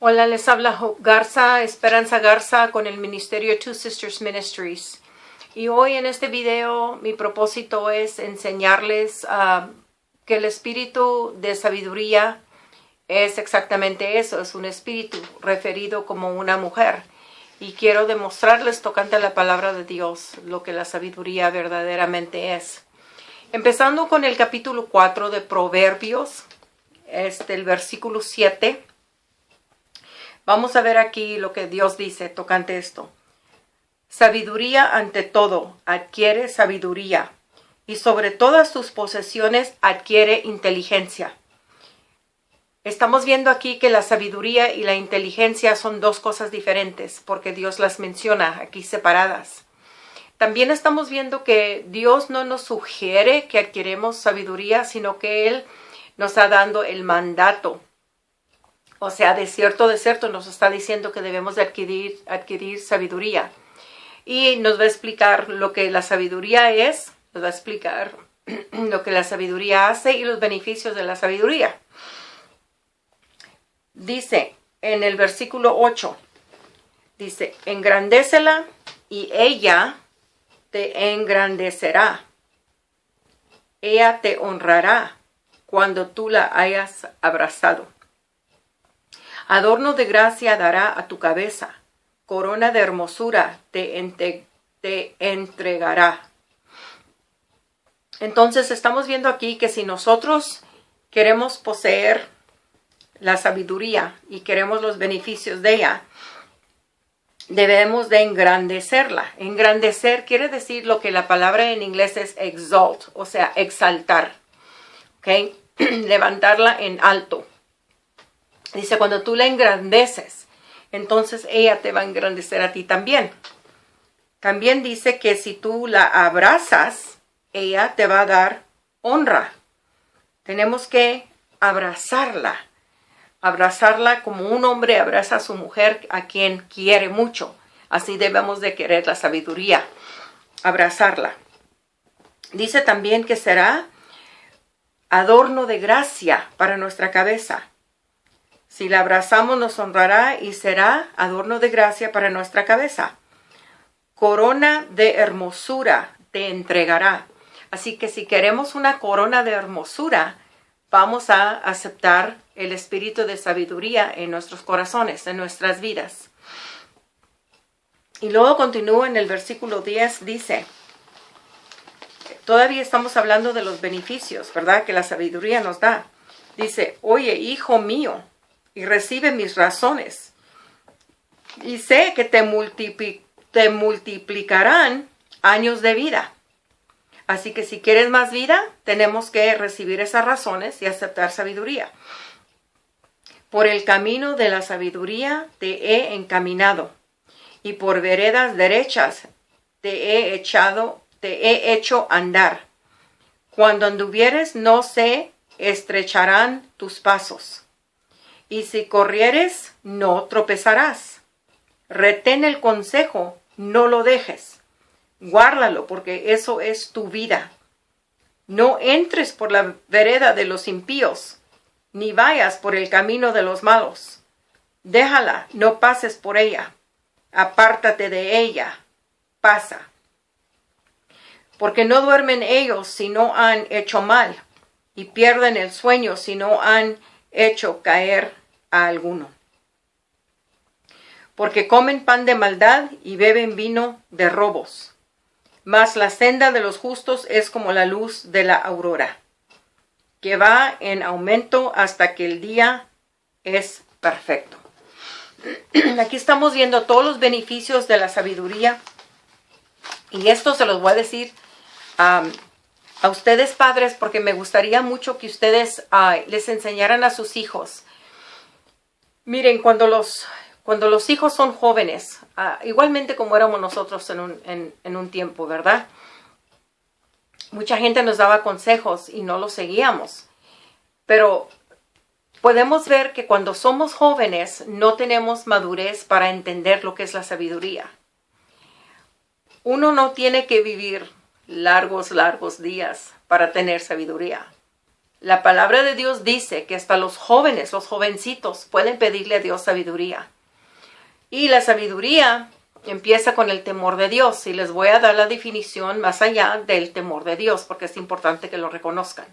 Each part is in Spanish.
Hola, les habla Hope Garza, Esperanza Garza con el ministerio Two Sisters Ministries. Y hoy en este video mi propósito es enseñarles que el espíritu de sabiduría es exactamente eso, es un espíritu referido como una mujer. Y quiero demostrarles tocante a la palabra de Dios lo que la sabiduría verdaderamente es. Empezando con el capítulo 4 de Proverbios, el versículo 7. Vamos a ver aquí lo que Dios dice tocante esto. Sabiduría ante todo, adquiere sabiduría, y sobre todas tus posesiones adquiere inteligencia. Estamos viendo aquí que la sabiduría y la inteligencia son dos cosas diferentes, porque Dios las menciona aquí separadas. También estamos viendo que Dios no nos sugiere que adquiramos sabiduría, sino que Él nos está dando el mandato. O sea, de cierto nos está diciendo que debemos de adquirir sabiduría. Y nos va a explicar lo que la sabiduría es, nos va a explicar lo que la sabiduría hace y los beneficios de la sabiduría. Dice en el versículo 8, dice, engrandécela y ella te engrandecerá. Ella te honrará cuando tú la hayas abrazado. Adorno de gracia dará a tu cabeza, corona de hermosura te entregará. Entonces estamos viendo aquí que si nosotros queremos poseer la sabiduría y queremos los beneficios de ella, debemos de engrandecerla. Engrandecer quiere decir lo que la palabra en inglés es exalt, o sea, exaltar. ¿Okay? Levantarla en alto. Dice, cuando tú la engrandeces, entonces ella te va a engrandecer a ti también. También dice que si tú la abrazas, ella te va a dar honra. Tenemos que abrazarla. Abrazarla como un hombre abraza a su mujer a quien quiere mucho. Así debemos de querer la sabiduría. Abrazarla. Dice también que será adorno de gracia para nuestra cabeza. Si la abrazamos nos honrará y será adorno de gracia para nuestra cabeza. Corona de hermosura te entregará. Así que si queremos una corona de hermosura, vamos a aceptar el espíritu de sabiduría en nuestros corazones, en nuestras vidas. Y luego continúa en el versículo 10, dice, todavía estamos hablando de los beneficios, ¿verdad? Que la sabiduría nos da. Dice, oye, hijo mío, y recibe mis razones. Y sé que te multiplicarán años de vida. Así que si quieres más vida, tenemos que recibir esas razones y aceptar sabiduría. Por el camino de la sabiduría te he encaminado, y por veredas derechas te he hecho andar. Cuando anduvieres no se estrecharán tus pasos. Y si corrieres, no tropezarás. Retén el consejo, no lo dejes. Guárdalo, porque eso es tu vida. No entres por la vereda de los impíos, ni vayas por el camino de los malos. Déjala, no pases por ella. Apártate de ella, pasa. Porque no duermen ellos si no han hecho mal, y pierden el sueño si no han hecho caer a alguno. Porque comen pan de maldad y beben vino de robos. Mas la senda de los justos es como la luz de la aurora, que va en aumento hasta que el día es perfecto. Aquí estamos viendo todos los beneficios de la sabiduría. Y esto se los voy a decir a ustedes padres, porque me gustaría mucho que ustedes les enseñaran a sus hijos. Miren, cuando los hijos son jóvenes, igualmente como éramos nosotros en un tiempo, ¿verdad? Mucha gente nos daba consejos y no los seguíamos. Pero podemos ver que cuando somos jóvenes no tenemos madurez para entender lo que es la sabiduría. Uno no tiene que vivir largos días para tener sabiduría. la palabra de Dios dice que hasta los jóvenes, los jovencitos, pueden pedirle a Dios sabiduría. Y la sabiduría empieza con el temor de Dios. Y les voy a dar la definición más allá del temor de Dios, porque es importante que lo reconozcan.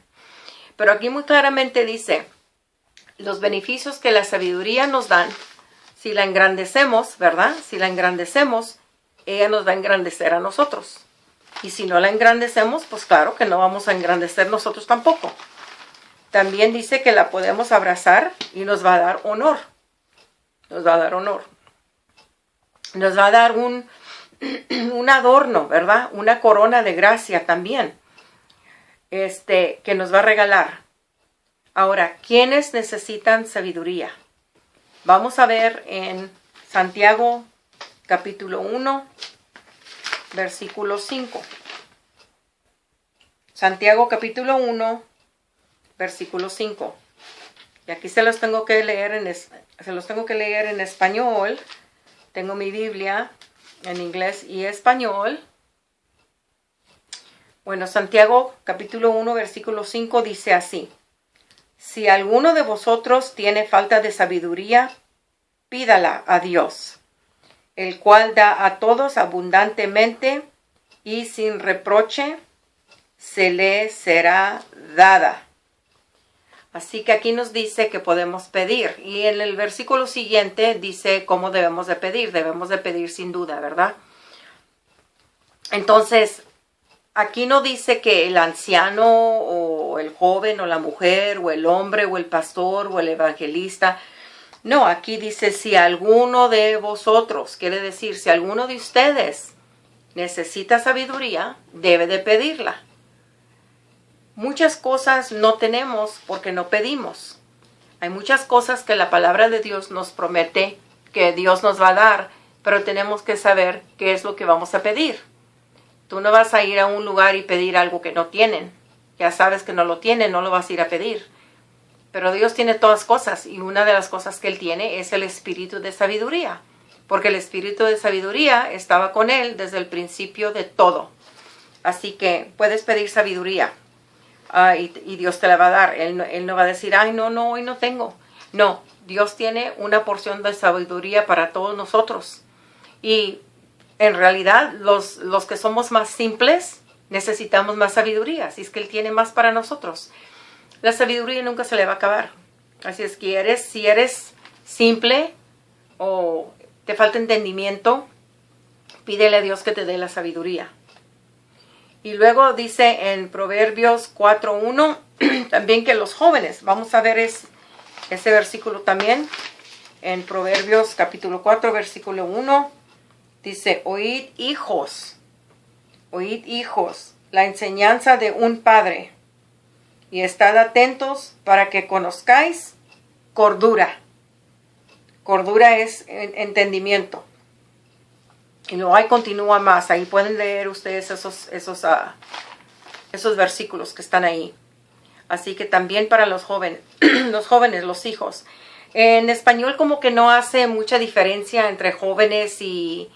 Pero aquí muy claramente dice los beneficios que la sabiduría nos dan. Si la engrandecemos, ¿verdad? Si la engrandecemos, ella nos va a engrandecer a nosotros. Y si no la engrandecemos, pues claro que no vamos a engrandecer nosotros tampoco. También dice que la podemos abrazar y nos va a dar honor. Nos va a dar honor. Nos va a dar un adorno, ¿verdad? Una corona de gracia también. Que nos va a regalar. Ahora, ¿quiénes necesitan sabiduría? Vamos a ver en Santiago capítulo 1, versículo 5. Santiago capítulo 1, versículo 5. Y aquí se los tengo que leer en español. Tengo mi Biblia en inglés y español. Bueno, Santiago capítulo 1, versículo 5 dice así. Si alguno de vosotros tiene falta de sabiduría, pídala a Dios, el cual da a todos abundantemente y sin reproche, se le será dada. Así que aquí nos dice que podemos pedir. Y en el versículo siguiente dice cómo debemos de pedir. Debemos de pedir sin duda, ¿verdad? Entonces, aquí no dice que el anciano o el joven o la mujer o el hombre o el pastor o el evangelista. No, aquí dice si alguno de vosotros, quiere decir si alguno de ustedes necesita sabiduría, debe de pedirla. Muchas cosas no tenemos porque no pedimos. Hay muchas cosas que la palabra de Dios nos promete que Dios nos va a dar, pero tenemos que saber qué es lo que vamos a pedir. Tú no vas a ir a un lugar y pedir algo que no tienen. Ya sabes que no lo tienen, no lo vas a ir a pedir. Pero Dios tiene todas cosas y una de las cosas que Él tiene es el espíritu de sabiduría. Porque el espíritu de sabiduría estaba con Él desde el principio de todo. Así que puedes pedir sabiduría. Y Dios te la va a dar. Él no va a decir, ay, no, hoy no tengo. No, Dios tiene una porción de sabiduría para todos nosotros. Y en realidad, los que somos más simples, necesitamos más sabiduría. Así es que Él tiene más para nosotros. La sabiduría nunca se le va a acabar. Así es que si eres simple o te falta entendimiento, pídele a Dios que te dé la sabiduría. Y luego dice en Proverbios 4:1 también que los jóvenes, vamos a ver ese versículo también, en Proverbios capítulo 4, versículo 1, dice, oíd hijos, la enseñanza de un padre, y estad atentos para que conozcáis cordura. Cordura es entendimiento. Y luego ahí continúa más. Ahí pueden leer ustedes esos versículos que están ahí. Así que también para los jóvenes, los hijos. En español como que no hace mucha diferencia entre jóvenes y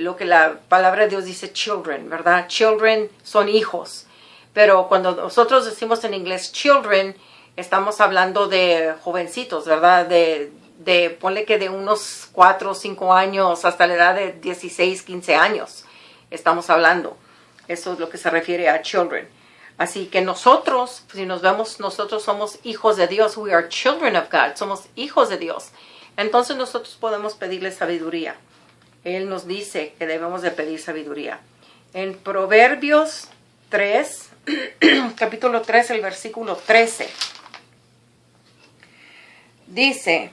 lo que la palabra de Dios dice children, ¿verdad? Children son hijos. Pero cuando nosotros decimos en inglés children, estamos hablando de jovencitos, ¿verdad? Ponle que de unos 4 o 5 años hasta la edad de 16, 15 años estamos hablando. Eso es lo que se refiere a children. Así que nosotros, si nos vemos, nosotros somos hijos de Dios. We are children of God. Somos hijos de Dios. Entonces nosotros podemos pedirle sabiduría. Él nos dice que debemos de pedir sabiduría. En Proverbios 3, capítulo 3, el versículo 13, dice,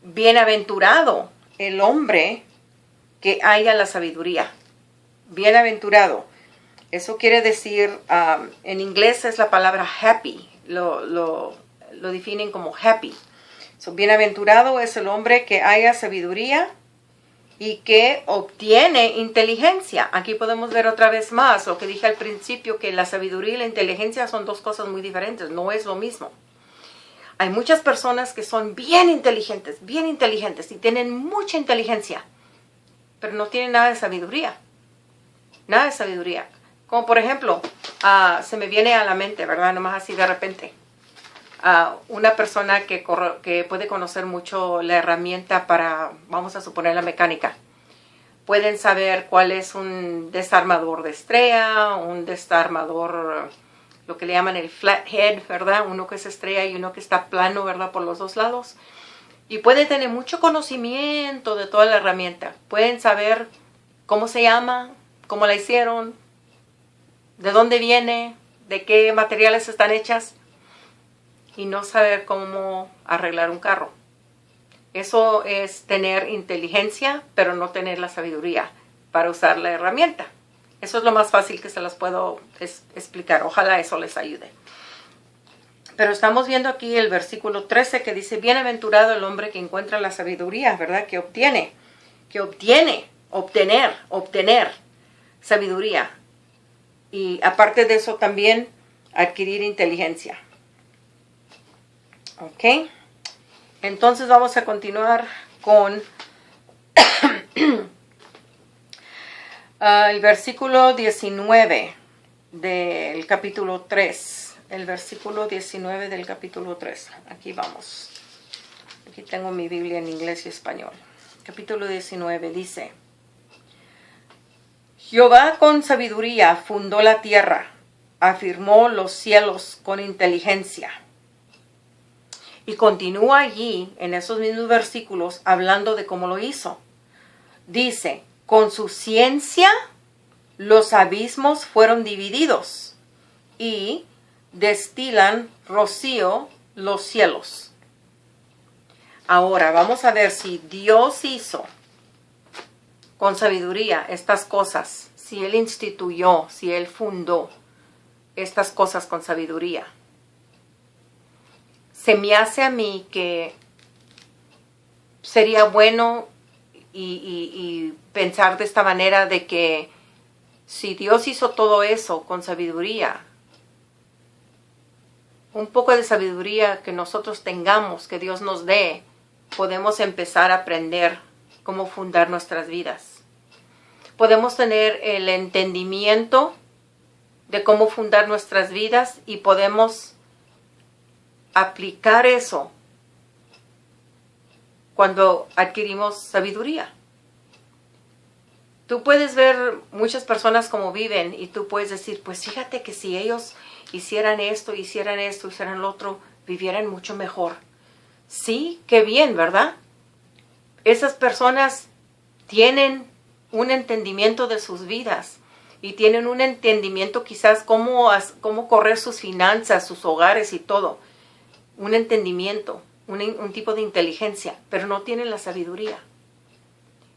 bienaventurado el hombre que haya la sabiduría. Bienaventurado. Eso quiere decir, en inglés es la palabra happy. Lo definen como happy. Bienaventurado es el hombre que haya sabiduría y que obtiene inteligencia. Aquí podemos ver otra vez más lo que dije al principio, que la sabiduría y la inteligencia son dos cosas muy diferentes. No es lo mismo. Hay muchas personas que son bien inteligentes y tienen mucha inteligencia, pero no tienen nada de sabiduría. Nada de sabiduría. Como por ejemplo, se me viene a la mente, ¿verdad? Nomás así de repente. Una persona que puede conocer mucho la herramienta para, vamos a suponer, la mecánica. Pueden saber cuál es un desarmador de estrella, un desarmador, lo que le llaman el flathead, ¿verdad? Uno que es estrella y uno que está plano, ¿verdad? Por los dos lados. Y pueden tener mucho conocimiento de toda la herramienta. Pueden saber cómo se llama, cómo la hicieron, de dónde viene, de qué materiales están hechas, y no saber cómo arreglar un carro. Eso es tener inteligencia, pero no tener la sabiduría para usar la herramienta. Eso es lo más fácil que se las puedo explicar. Ojalá eso les ayude. Pero estamos viendo aquí el versículo 13 que dice, bienaventurado el hombre que encuentra la sabiduría, ¿verdad? Que obtiene, obtener sabiduría. Y aparte de eso también adquirir inteligencia. ¿Ok? Entonces vamos a continuar con el versículo 19 del capítulo 3. El versículo 19 del capítulo 3. Aquí vamos. Aquí tengo mi Biblia en inglés y español. Capítulo 19 dice, Jehová con sabiduría fundó la tierra, afirmó los cielos con inteligencia. Y continúa allí, en esos mismos versículos, hablando de cómo lo hizo. Dice, con su ciencia los abismos fueron divididos y destilan rocío los cielos. Ahora vamos a ver si Dios hizo con sabiduría estas cosas, si Él instituyó, si Él fundó estas cosas con sabiduría. Se me hace a mí que sería bueno y pensar de esta manera de que si Dios hizo todo eso con sabiduría, un poco de sabiduría que nosotros tengamos, que Dios nos dé, podemos empezar a aprender cómo fundar nuestras vidas. Podemos tener el entendimiento de cómo fundar nuestras vidas y podemos aplicar eso cuando adquirimos sabiduría. Tú puedes ver muchas personas como viven y tú puedes decir, pues fíjate que si ellos hicieran esto, hicieran lo otro, vivieran mucho mejor. Sí, qué bien, ¿verdad? Esas personas tienen un entendimiento de sus vidas y tienen un entendimiento quizás cómo correr sus finanzas, sus hogares y todo. Un entendimiento, un tipo de inteligencia, pero no tienen la sabiduría.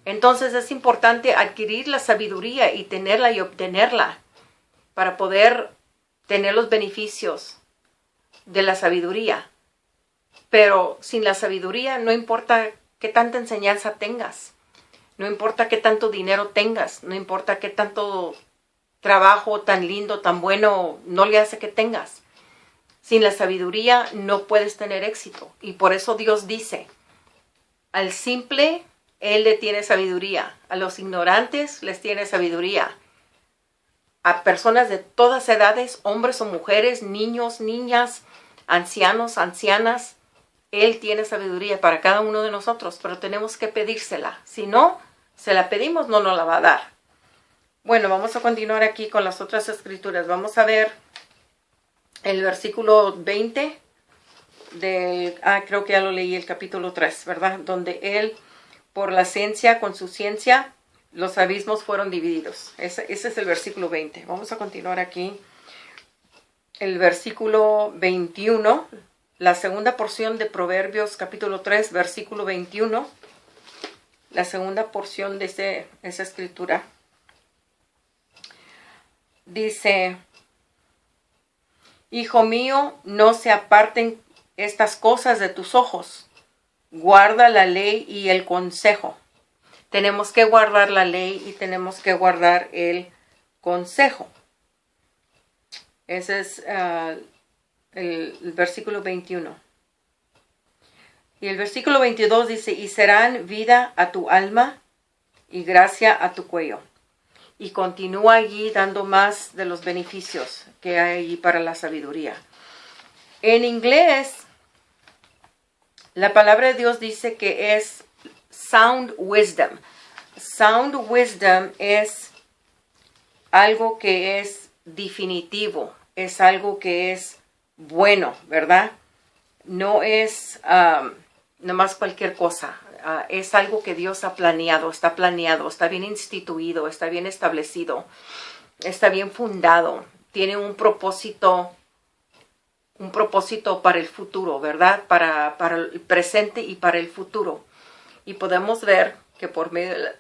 Entonces es importante adquirir la sabiduría y tenerla y obtenerla para poder tener los beneficios de la sabiduría. Pero sin la sabiduría no importa qué tanta enseñanza tengas, no importa qué tanto dinero tengas, no importa qué tanto trabajo tan lindo, tan bueno, no le hace que tengas. Sin la sabiduría no puedes tener éxito. Y por eso Dios dice, al simple Él le tiene sabiduría, a los ignorantes les tiene sabiduría, a personas de todas edades, hombres o mujeres, niños, niñas, ancianos, ancianas, Él tiene sabiduría para cada uno de nosotros, pero tenemos que pedírsela. Si no, se la pedimos, no nos la va a dar. Bueno, vamos a continuar aquí con las otras escrituras. Vamos a ver el versículo 20 creo que ya lo leí, el capítulo 3, ¿verdad? Donde Él, por la ciencia, con su ciencia, los abismos fueron divididos. Ese es el versículo 20. Vamos a continuar aquí. El versículo 21, la segunda porción de Proverbios, capítulo 3, versículo 21. La segunda porción de esa escritura. Dice, Hijo mío, no se aparten estas cosas de tus ojos. Guarda la ley y el consejo. Tenemos que guardar la ley y tenemos que guardar el consejo. Ese es el versículo 21. Y el versículo 22 dice, y serán vida a tu alma y gracia a tu cuello. y continúa allí dando más de los beneficios que hay allí para la sabiduría. En inglés, la palabra de Dios dice que es sound wisdom. Sound wisdom es algo que es definitivo, es algo que es bueno, ¿verdad? No es nomás cualquier cosa. Es algo que Dios ha planeado, está bien instituido, está bien establecido, está bien fundado, tiene un propósito para el futuro, ¿verdad? Para el presente y para el futuro. Y podemos ver que por medio de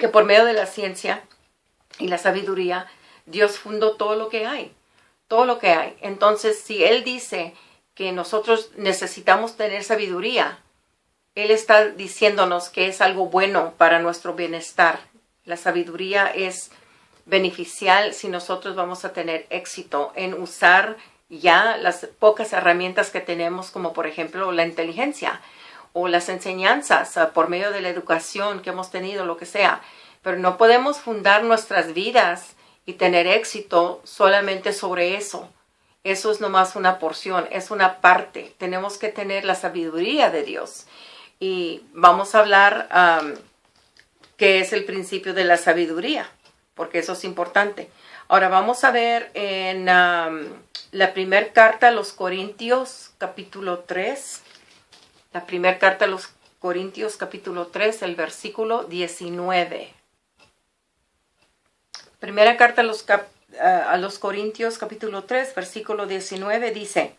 que por medio de la ciencia y la sabiduría, Dios fundó todo lo que hay. Todo lo que hay. Entonces, si Él dice que nosotros necesitamos tener sabiduría, Él está diciéndonos que es algo bueno para nuestro bienestar. La sabiduría es beneficial si nosotros vamos a tener éxito en usar ya las pocas herramientas que tenemos, como por ejemplo la inteligencia o las enseñanzas por medio de la educación que hemos tenido, lo que sea. Pero no podemos fundar nuestras vidas y tener éxito solamente sobre eso. Eso es nomás una porción, es una parte. Tenemos que tener la sabiduría de Dios. Y vamos a hablar qué es el principio de la sabiduría, porque eso es importante. Ahora vamos a ver en la primera carta a los Corintios, capítulo 3. La primera carta a los Corintios, capítulo 3, el versículo 19. Primera carta a los Corintios, capítulo 3, versículo 19, dice: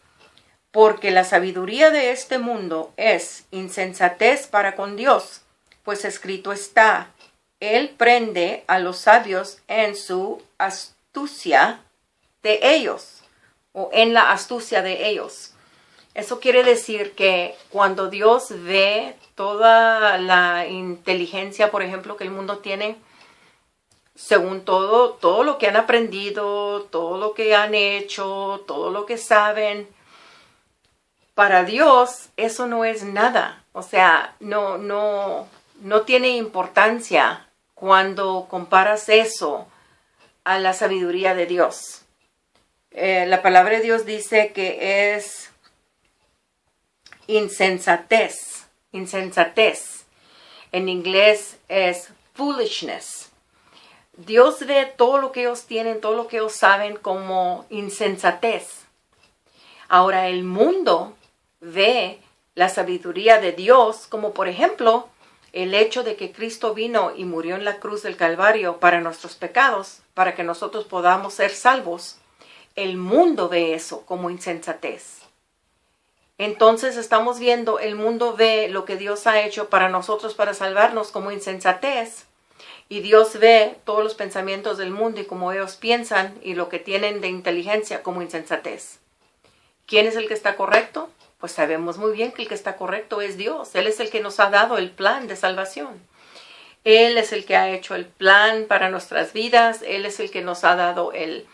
porque la sabiduría de este mundo es insensatez para con Dios, pues escrito está, Él prende a los sabios en su astucia de ellos, o en la astucia de ellos. Eso quiere decir que cuando Dios ve toda la inteligencia, por ejemplo, que el mundo tiene, según todo lo que han aprendido, todo lo que han hecho, todo lo que saben, para Dios eso no es nada. O sea, no tiene importancia cuando comparas eso a la sabiduría de Dios. La palabra de Dios dice que es insensatez. En inglés es foolishness. Dios ve todo lo que ellos tienen, todo lo que ellos saben como insensatez. Ahora el mundo ve la sabiduría de Dios como, por ejemplo, el hecho de que Cristo vino y murió en la cruz del Calvario para nuestros pecados, para que nosotros podamos ser salvos. El mundo ve eso como insensatez. Entonces estamos viendo, el mundo ve lo que Dios ha hecho para nosotros, para salvarnos, como insensatez. Y Dios ve todos los pensamientos del mundo y cómo ellos piensan y lo que tienen de inteligencia como insensatez. ¿Quién es el que está correcto? Pues sabemos muy bien que el que está correcto es Dios. Él es el que nos ha dado el plan de salvación. Él es el que ha hecho el plan para nuestras vidas. Él es el que nos ha dado el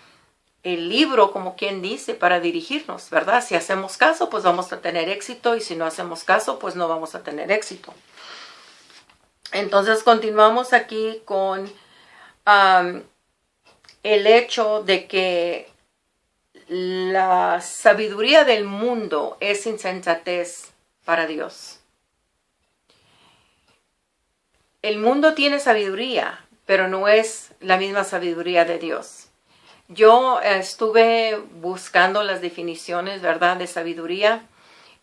libro, como quien dice, para dirigirnos, ¿verdad? Si hacemos caso, pues vamos a tener éxito, y si no hacemos caso, pues no vamos a tener éxito. Entonces continuamos aquí con el hecho de que la sabiduría del mundo es insensatez para Dios. El mundo tiene sabiduría, pero no es la misma sabiduría de Dios. Yo estuve buscando las definiciones, ¿verdad?, de sabiduría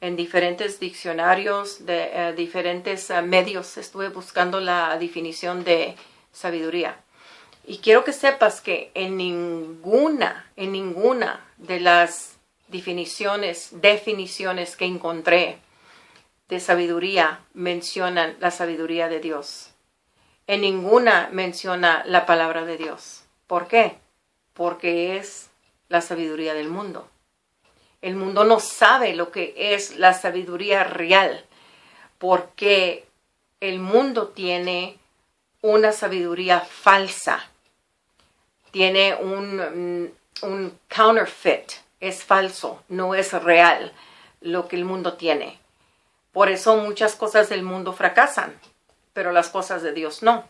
en diferentes diccionarios, de diferentes medios. Estuve buscando la definición de sabiduría. Y quiero que sepas que en ninguna de las definiciones que encontré de sabiduría mencionan la sabiduría de Dios. En ninguna menciona la palabra de Dios. ¿Por qué? Porque es la sabiduría del mundo. El mundo no sabe lo que es la sabiduría real, porque el mundo tiene una sabiduría falsa. Tiene un counterfeit, es falso, no es real lo que el mundo tiene. Por eso muchas cosas del mundo fracasan, pero las cosas de Dios no.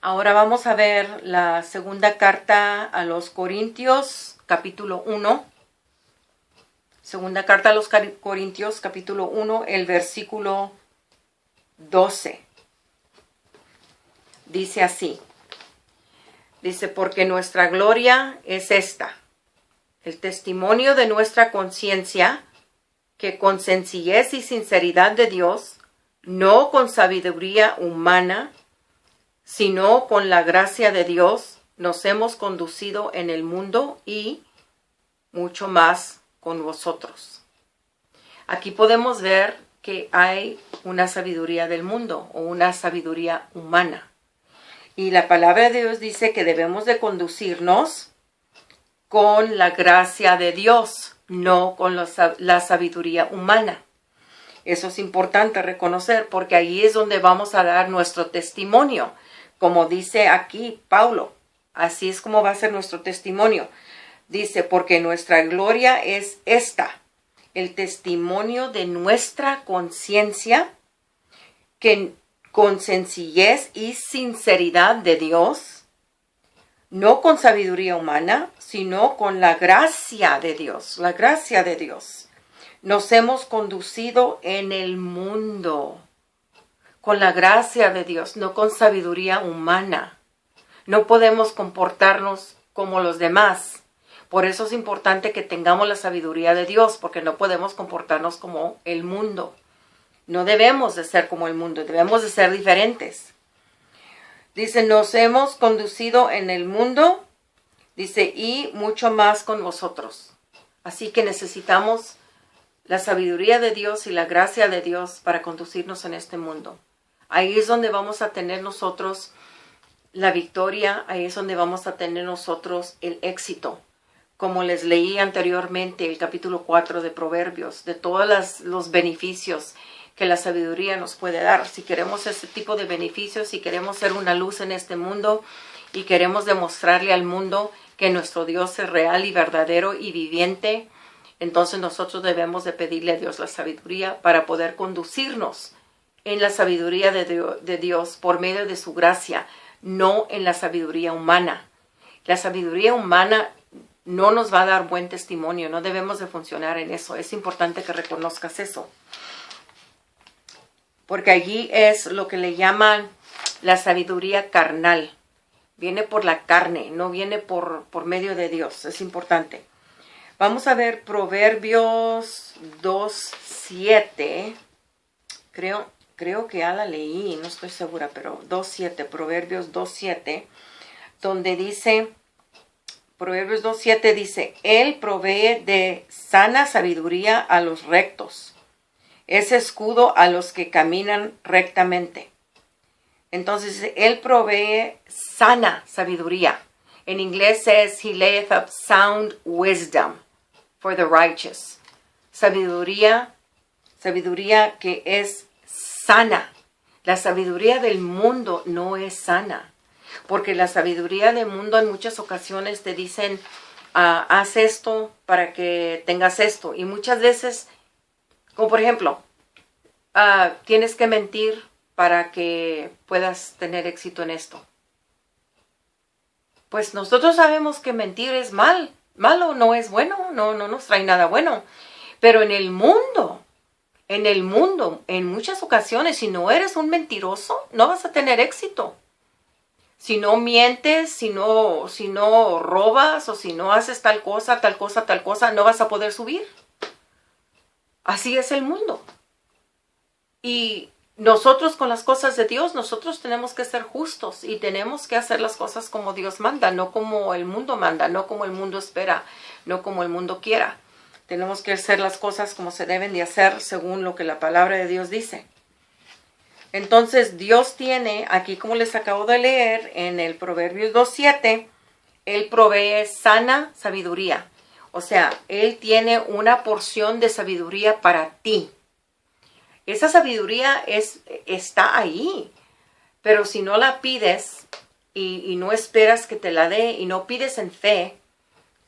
Ahora vamos a ver la segunda carta a los Corintios, capítulo 1. Segunda carta a los Corintios, capítulo 1, el versículo 12. Dice así. Dice, porque nuestra gloria es esta, el testimonio de nuestra conciencia, que con sencillez y sinceridad de Dios, no con sabiduría humana, sino con la gracia de Dios, nos hemos conducido en el mundo y mucho más con vosotros. Aquí podemos ver que hay una sabiduría del mundo o una sabiduría humana. Y la palabra de Dios dice que debemos de conducirnos con la gracia de Dios, no con la sabiduría humana. Eso es importante reconocer porque ahí es donde vamos a dar nuestro testimonio. Como dice aquí Pablo, así es como va a ser nuestro testimonio. Dice, porque nuestra gloria es esta, el testimonio de nuestra conciencia, que con sencillez y sinceridad de Dios, no con sabiduría humana, sino con la gracia de Dios, nos hemos conducido en el mundo, con la gracia de Dios, no con sabiduría humana. No podemos comportarnos como los demás. Por eso es importante que tengamos la sabiduría de Dios, porque no podemos comportarnos como el mundo. No debemos de ser como el mundo, debemos de ser diferentes. Dice, nos hemos conducido en el mundo, dice, y mucho más con vosotros. Así que necesitamos la sabiduría de Dios y la gracia de Dios para conducirnos en este mundo. Ahí es donde vamos a tener nosotros la victoria, ahí es donde vamos a tener nosotros el éxito. Como les leí anteriormente, el capítulo 4 de Proverbios, de todos los beneficios que la sabiduría nos puede dar. Si queremos ese tipo de beneficios, si queremos ser una luz en este mundo y queremos demostrarle al mundo que nuestro Dios es real y verdadero y viviente, entonces nosotros debemos de pedirle a Dios la sabiduría para poder conducirnos en la sabiduría de Dios por medio de su gracia, no en la sabiduría humana. La sabiduría humana no nos va a dar buen testimonio, no debemos de funcionar en eso. Es importante que reconozcas eso. Porque allí es lo que le llaman la sabiduría carnal. Viene por la carne, no viene por medio de Dios. Es importante. Vamos a ver Proverbios 2:7. Creo que ya la leí, no estoy segura, pero 2:7, Proverbios 2:7, donde dice, Proverbios 2:7 dice, Él provee de sana sabiduría a los rectos. Es escudo a los que caminan rectamente. Entonces, Él provee sana sabiduría. En inglés es, He layeth up sound wisdom for the righteous. Sabiduría que es sana. La sabiduría del mundo no es sana. Porque la sabiduría del mundo en muchas ocasiones te dicen, haz esto para que tengas esto. Y muchas veces, como por ejemplo, tienes que mentir para que puedas tener éxito en esto. Pues nosotros sabemos que mentir es malo, no es bueno, no nos trae nada bueno. Pero en el mundo, en muchas ocasiones, si no eres un mentiroso, no vas a tener éxito. Si no mientes, si no robas o si no haces tal cosa, no vas a poder subir. Así es el mundo. Y nosotros con las cosas de Dios, nosotros tenemos que ser justos y tenemos que hacer las cosas como Dios manda, no como el mundo manda, no como el mundo espera, no como el mundo quiera. Tenemos que hacer las cosas como se deben de hacer según lo que la palabra de Dios dice. Entonces Dios tiene, aquí como les acabo de leer en el Proverbios 2:7, Él provee sana sabiduría. O sea, Él tiene una porción de sabiduría para ti. Esa sabiduría está ahí, pero si no la pides y no esperas que te la dé y no pides en fe,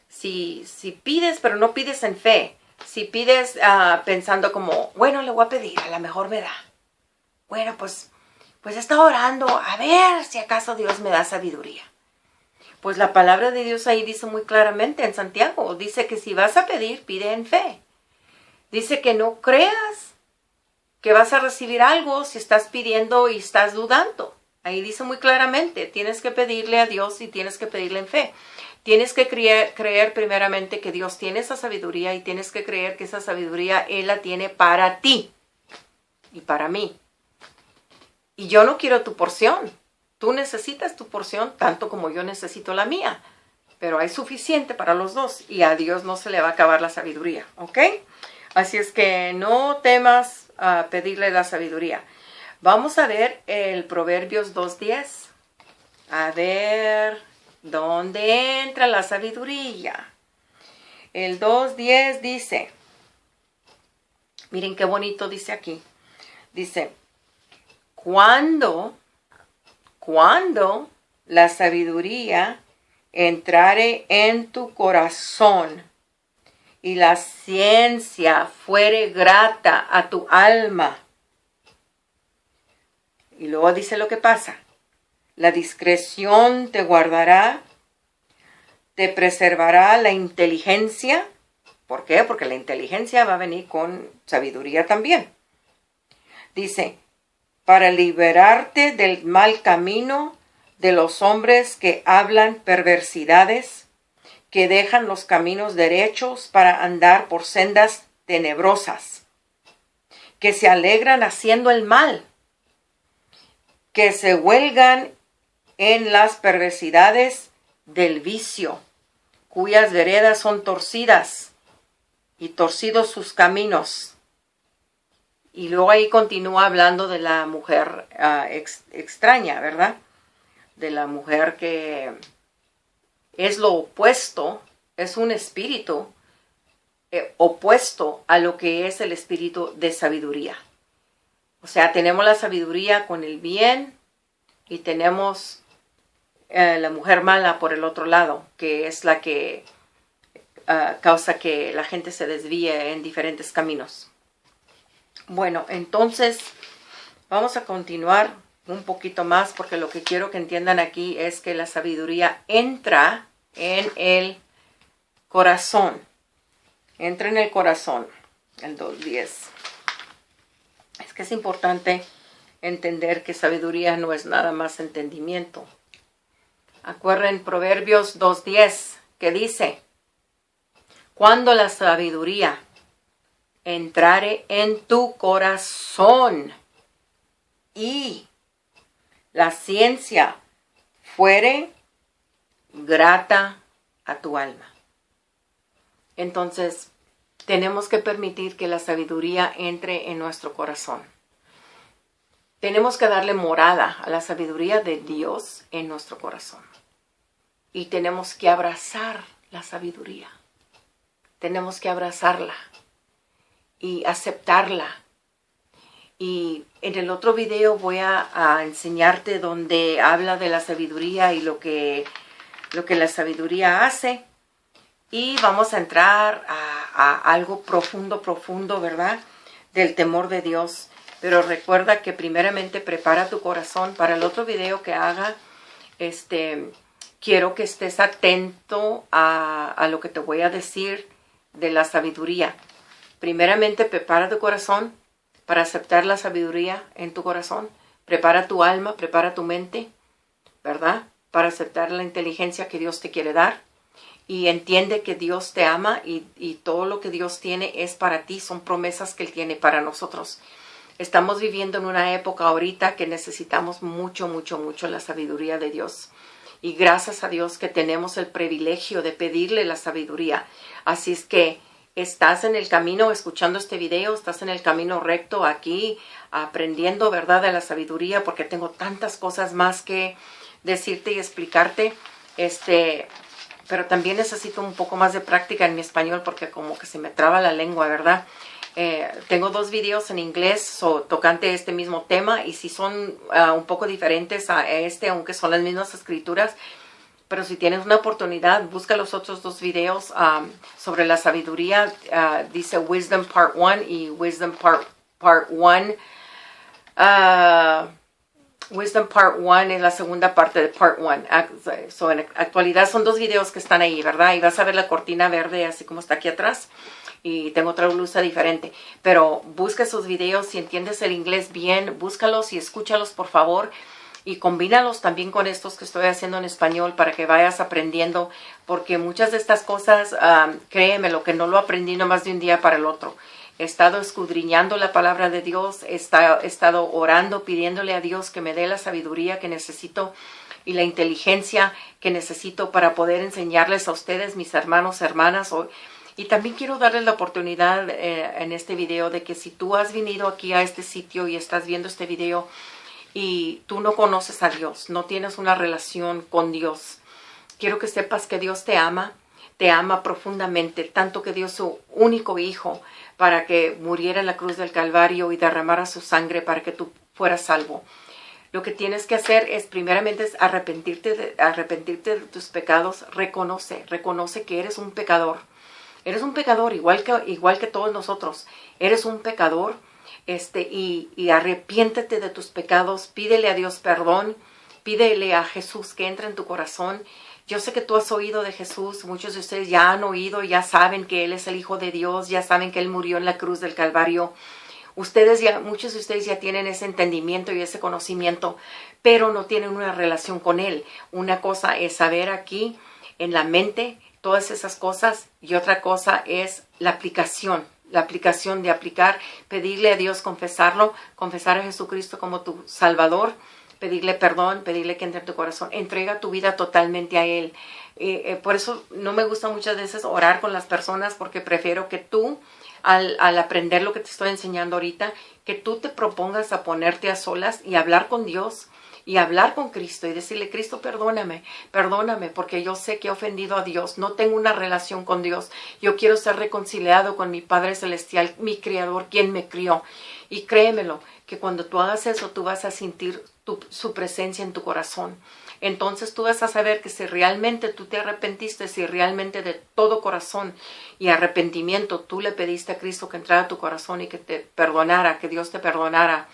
si pides pero no pides en fe, si pides pensando como, bueno, le voy a pedir, a lo mejor me da. Bueno, pues pues está orando a ver si acaso Dios me da sabiduría. Pues la palabra de Dios ahí dice muy claramente en Santiago, dice que si vas a pedir, pide en fe. Dice que no creas que vas a recibir algo si estás pidiendo y estás dudando. Ahí dice muy claramente, tienes que pedirle a Dios y tienes que pedirle en fe. Tienes que creer primeramente que Dios tiene esa sabiduría y tienes que creer que esa sabiduría Él la tiene para ti y para mí. Y yo no quiero tu porción. Tú necesitas tu porción tanto como yo necesito la mía. Pero hay suficiente para los dos y a Dios no se le va a acabar la sabiduría, ¿ok? Así es que no temas a pedirle la sabiduría. Vamos a ver el Proverbios 2:10. A ver, ¿dónde entra la sabiduría? El 2:10 dice, miren qué bonito dice aquí. Dice, cuando la sabiduría entrare en tu corazón y la ciencia fuere grata a tu alma. Y luego dice lo que pasa. La discreción te guardará, te preservará la inteligencia. ¿Por qué? Porque la inteligencia va a venir con sabiduría también. Dice, para liberarte del mal camino de los hombres que hablan perversidades, que dejan los caminos derechos para andar por sendas tenebrosas, que se alegran haciendo el mal, que se huelgan en las perversidades del vicio, cuyas veredas son torcidas y torcidos sus caminos. Y luego ahí continúa hablando de la mujer extraña, ¿verdad? De la mujer que es lo opuesto, es un espíritu opuesto a lo que es el espíritu de sabiduría. O sea, tenemos la sabiduría con el bien y tenemos la mujer mala por el otro lado, que es la que causa que la gente se desvíe en diferentes caminos. Bueno, entonces vamos a continuar un poquito más porque lo que quiero que entiendan aquí es que la sabiduría entra en el corazón. Entra en el corazón, el 2:10. Es que es importante entender que sabiduría no es nada más entendimiento. Acuerden Proverbios 2:10 que dice, cuando la sabiduría entrare en tu corazón y la ciencia fuere grata a tu alma. Entonces, tenemos que permitir que la sabiduría entre en nuestro corazón. Tenemos que darle morada a la sabiduría de Dios en nuestro corazón. Y tenemos que abrazar la sabiduría. Tenemos que abrazarla y aceptarla. Y en el otro video voy a enseñarte donde habla de la sabiduría y lo que la sabiduría hace. Y vamos a entrar a algo profundo, ¿verdad? Del temor de Dios. Pero recuerda que primeramente prepara tu corazón para el otro video que haga. Quiero que estés atento a lo que te voy a decir de la sabiduría. Primeramente prepara tu corazón para aceptar la sabiduría en tu corazón. Prepara tu alma, prepara tu mente, ¿verdad? Para aceptar la inteligencia que Dios te quiere dar. Y entiende que Dios te ama y todo lo que Dios tiene es para ti. Son promesas que Él tiene para nosotros. Estamos viviendo en una época ahorita que necesitamos mucho la sabiduría de Dios. Y gracias a Dios que tenemos el privilegio de pedirle la sabiduría. Así es que estás en el camino escuchando este video, estás en el camino recto aquí, aprendiendo, ¿verdad?, de la sabiduría, porque tengo tantas cosas más que decirte y explicarte. Pero también necesito un poco más de práctica en mi español porque como que se me traba la lengua, ¿verdad? Tengo 2 videos en inglés tocante este mismo tema y sí son un poco diferentes a aunque son las mismas escrituras. Pero si tienes una oportunidad, busca los otros 2 videos sobre la sabiduría. Dice Wisdom Part 1 y Wisdom Part 1. Wisdom Part 1 es la segunda parte de Part 1. So, en actualidad son 2 videos que están ahí, ¿verdad? Y vas a ver la cortina verde así como está aquí atrás. Y tengo otra blusa diferente. Pero busca esos videos, si entiendes el inglés bien, búscalos y escúchalos por favor. Y combínalos también con estos que estoy haciendo en español para que vayas aprendiendo. Porque muchas de estas cosas, créeme, lo que no lo aprendí nomás de un día para el otro. He estado escudriñando la palabra de Dios, he estado orando, pidiéndole a Dios que me dé la sabiduría que necesito y la inteligencia que necesito para poder enseñarles a ustedes, mis hermanos, hermanas. Y también quiero darles la oportunidad en este video de que si tú has venido aquí a este sitio y estás viendo este video y tú no conoces a Dios, no tienes una relación con Dios, quiero que sepas que Dios te ama profundamente, tanto que dio su único hijo para que muriera en la cruz del Calvario y derramara su sangre para que tú fueras salvo. Lo que tienes que hacer es primeramente es arrepentirte de tus pecados. Reconoce que eres un pecador. Eres un pecador igual que todos nosotros. Eres un pecador y arrepiéntete de tus pecados. Pídele a Dios perdón. Pídele a Jesús que entre en tu corazón. Yo sé que tú has oído de Jesús, muchos de ustedes ya han oído, ya saben que Él es el Hijo de Dios, ya saben que Él murió en la cruz del Calvario. Muchos de ustedes ya tienen ese entendimiento y ese conocimiento, pero no tienen una relación con Él. Una cosa es saber aquí en la mente todas esas cosas y otra cosa es la aplicación de aplicar, pedirle a Dios, confesar a Jesucristo como tu Salvador, pedirle perdón, pedirle que entre en tu corazón, entrega tu vida totalmente a Él. Por eso no me gusta muchas veces orar con las personas porque prefiero que tú, al aprender lo que te estoy enseñando ahorita, que tú te propongas a ponerte a solas y hablar con Dios y hablar con Cristo y decirle, Cristo, perdóname porque yo sé que he ofendido a Dios, no tengo una relación con Dios, yo quiero ser reconciliado con mi Padre Celestial, mi Creador, quien me crió. Y créemelo, que cuando tú hagas eso, tú vas a sentir su presencia en tu corazón. Entonces tú vas a saber que si realmente tú te arrepentiste, si realmente de todo corazón y arrepentimiento tú le pediste a Cristo que entrara a tu corazón y que te perdonara, que Dios te perdonara,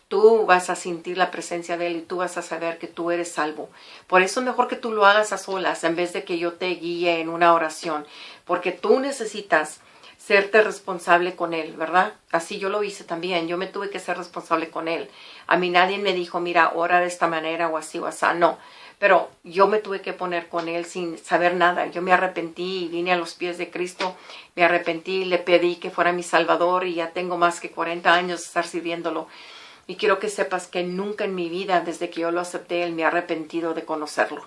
tú vas a sentir la presencia de Él y tú vas a saber que tú eres salvo. Por eso es mejor que tú lo hagas a solas en vez de que yo te guíe en una oración, porque tú necesitas serte responsable con Él, ¿verdad? Así yo lo hice también, yo me tuve que ser responsable con Él. A mí nadie me dijo, mira, ora de esta manera o así o así, no. Pero yo me tuve que poner con Él sin saber nada. Yo me arrepentí y vine a los pies de Cristo, me arrepentí, le pedí que fuera mi Salvador y ya tengo más que 40 años de estar sirviéndolo. Y quiero que sepas que nunca en mi vida, desde que yo lo acepté, Él me ha arrepentido de conocerlo.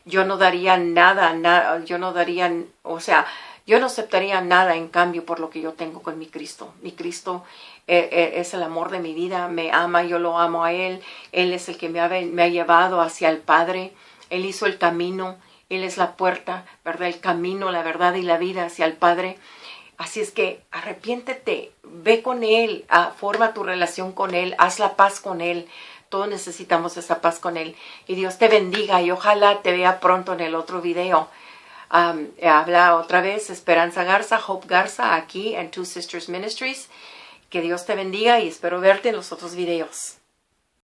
Yo no daría nada, yo no aceptaría nada en cambio por lo que yo tengo con mi Cristo. Mi Cristo es el amor de mi vida, me ama, yo lo amo a Él. Él es el que me ha llevado hacia el Padre. Él hizo el camino, Él es la puerta, ¿verdad? El camino, la verdad y la vida hacia el Padre. Así es que arrepiéntete, ve con Él, forma tu relación con Él, haz la paz con Él. Todos necesitamos esa paz con Él. Y Dios te bendiga y ojalá te vea pronto en el otro video. Habla otra vez Esperanza Garza, Hope Garza, aquí en Two Sisters Ministries. Que Dios te bendiga y espero verte en los otros videos.